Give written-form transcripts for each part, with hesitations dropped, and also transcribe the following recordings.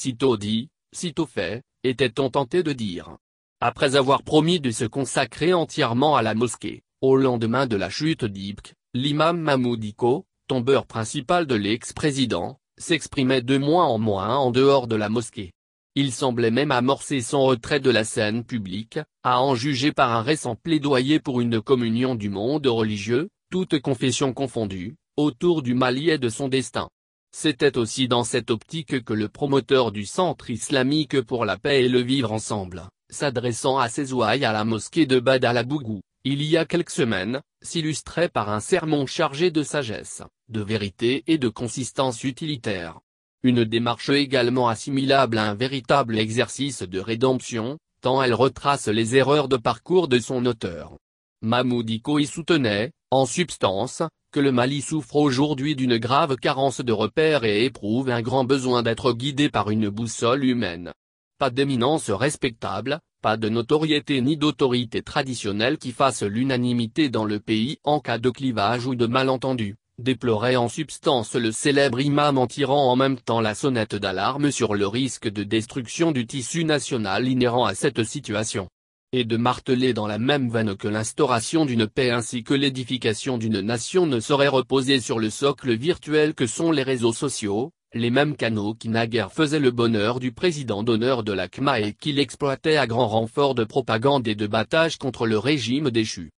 sitôt dit, sitôt fait, était-on tenté de dire. Après avoir promis de se consacrer entièrement à la mosquée, au lendemain de la chute d'Ibk, l'imam Mahmoud Dicko, tombeur principal de l'ex-président, s'exprimait de moins en moins en dehors de la mosquée. Il semblait même amorcer son retrait de la scène publique, à en juger par un récent plaidoyer pour une communion du monde religieux, toutes confessions confondues, autour du Mali et de son destin. C'était aussi dans cette optique que le promoteur du Centre islamique pour la paix et le vivre ensemble, s'adressant à ses ouailles à la mosquée de Badalabougou, il y a quelques semaines, s'illustrait par un sermon chargé de sagesse, de vérité et de consistance utilitaire. Une démarche également assimilable à un véritable exercice de rédemption, tant elle retrace les erreurs de parcours de son auteur. Mahmoud Dicko y soutenait, en substance, que le Mali souffre aujourd'hui d'une grave carence de repères et éprouve un grand besoin d'être guidé par une boussole humaine. Pas d'éminence respectable, pas de notoriété ni d'autorité traditionnelle qui fasse l'unanimité dans le pays en cas de clivage ou de malentendu, déplorait en substance le célèbre imam en tirant en même temps la sonnette d'alarme sur le risque de destruction du tissu national inhérent à cette situation. Et de marteler dans la même veine que l'instauration d'une paix ainsi que l'édification d'une nation ne saurait reposer sur le socle virtuel que sont les réseaux sociaux, les mêmes canaux qui naguère faisaient le bonheur du président d'honneur de la CMA et qu'il exploitait à grand renfort de propagande et de battage contre le régime déchu.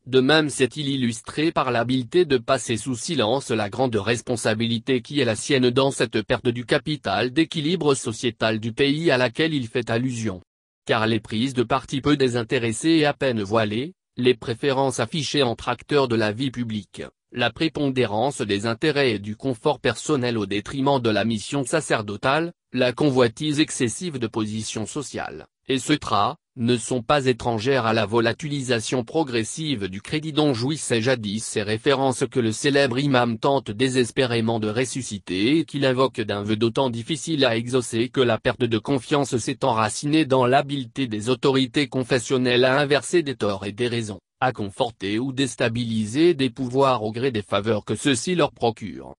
De même s'est-il illustré par l'habileté de passer sous silence la grande responsabilité qui est la sienne dans cette perte du capital d'équilibre sociétal du pays à laquelle il fait allusion. Car les prises de parti peu désintéressées et à peine voilées, les préférences affichées entre acteurs de la vie publique, la prépondérance des intérêts et du confort personnel au détriment de la mission sacerdotale, la convoitise excessive de position sociale, etc., ne sont pas étrangères à la volatilisation progressive du crédit dont jouissaient jadis ces références que le célèbre imam tente désespérément de ressusciter et qu'il invoque d'un vœu d'autant difficile à exaucer que la perte de confiance s'est enracinée dans l'habileté des autorités confessionnelles à inverser des torts et des raisons, à conforter ou déstabiliser des pouvoirs au gré des faveurs que ceux-ci leur procurent.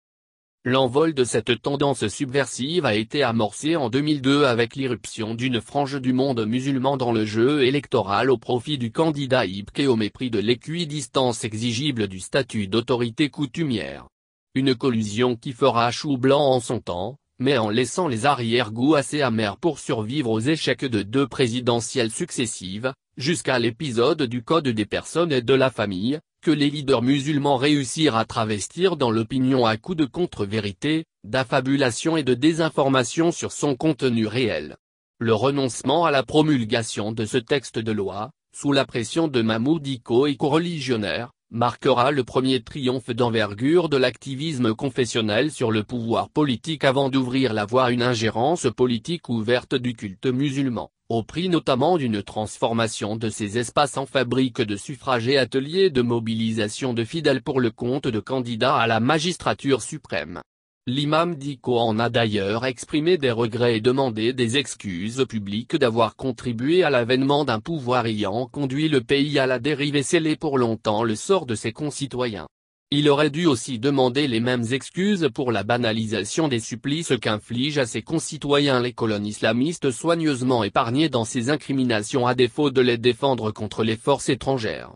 L'envol de cette tendance subversive a été amorcé en 2002 avec l'irruption d'une frange du monde musulman dans le jeu électoral au profit du candidat Ibk et au mépris de l'équidistance exigible du statut d'autorité coutumière. Une collusion qui fera chou blanc en son temps, mais en laissant les arrière-goûts assez amers pour survivre aux échecs de deux présidentielles successives, jusqu'à l'épisode du Code des personnes et de la famille, que les leaders musulmans réussirent à travestir dans l'opinion à coups de contre-vérité, d'affabulation et de désinformation sur son contenu réel. Le renoncement à la promulgation de ce texte de loi, sous la pression de Mahmoud Dicko éco-religionnaire, marquera le premier triomphe d'envergure de l'activisme confessionnel sur le pouvoir politique avant d'ouvrir la voie à une ingérence politique ouverte du culte musulman, au prix notamment d'une transformation de ces espaces en fabrique de suffrages et ateliers de mobilisation de fidèles pour le compte de candidats à la magistrature suprême. L'imam Dicko en a d'ailleurs exprimé des regrets et demandé des excuses publiques d'avoir contribué à l'avènement d'un pouvoir ayant conduit le pays à la dérive et scellé pour longtemps le sort de ses concitoyens. Il aurait dû aussi demander les mêmes excuses pour la banalisation des supplices qu'infligent à ses concitoyens les colonnes islamistes soigneusement épargnées dans ses incriminations à défaut de les défendre contre les forces étrangères.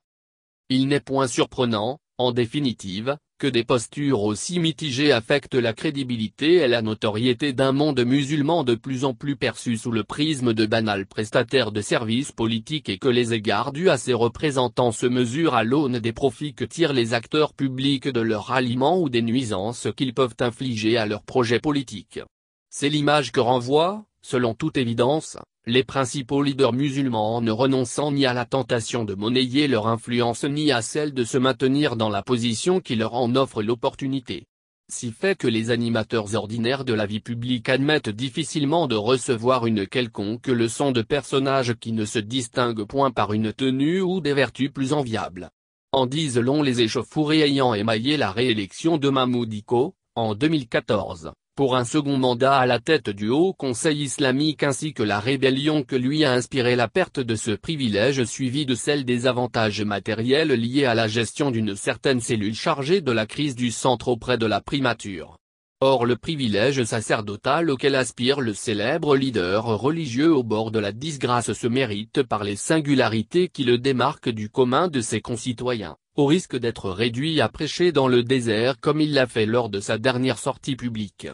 Il n'est point surprenant, en définitive, que des postures aussi mitigées affectent la crédibilité et la notoriété d'un monde musulman de plus en plus perçu sous le prisme de banal prestataire de services politiques et que les égards dus à ses représentants se mesurent à l'aune des profits que tirent les acteurs publics de leur ralliement ou des nuisances qu'ils peuvent infliger à leurs projets politiques. C'est l'image que renvoient, selon toute évidence, les principaux leaders musulmans en ne renonçant ni à la tentation de monnayer leur influence ni à celle de se maintenir dans la position qui leur en offre l'opportunité. Si fait que les animateurs ordinaires de la vie publique admettent difficilement de recevoir une quelconque leçon de personnages qui ne se distinguent point par une tenue ou des vertus plus enviables. En disent long les échauffourées ayant émaillé la réélection de Mahmoud Dicko, en 2014. Pour un second mandat à la tête du Haut Conseil islamique ainsi que la rébellion que lui a inspiré la perte de ce privilège suivie de celle des avantages matériels liés à la gestion d'une certaine cellule chargée de la crise du centre auprès de la primature. Or le privilège sacerdotal auquel aspire le célèbre leader religieux au bord de la disgrâce se mérite par les singularités qui le démarquent du commun de ses concitoyens, au risque d'être réduit à prêcher dans le désert comme il l'a fait lors de sa dernière sortie publique.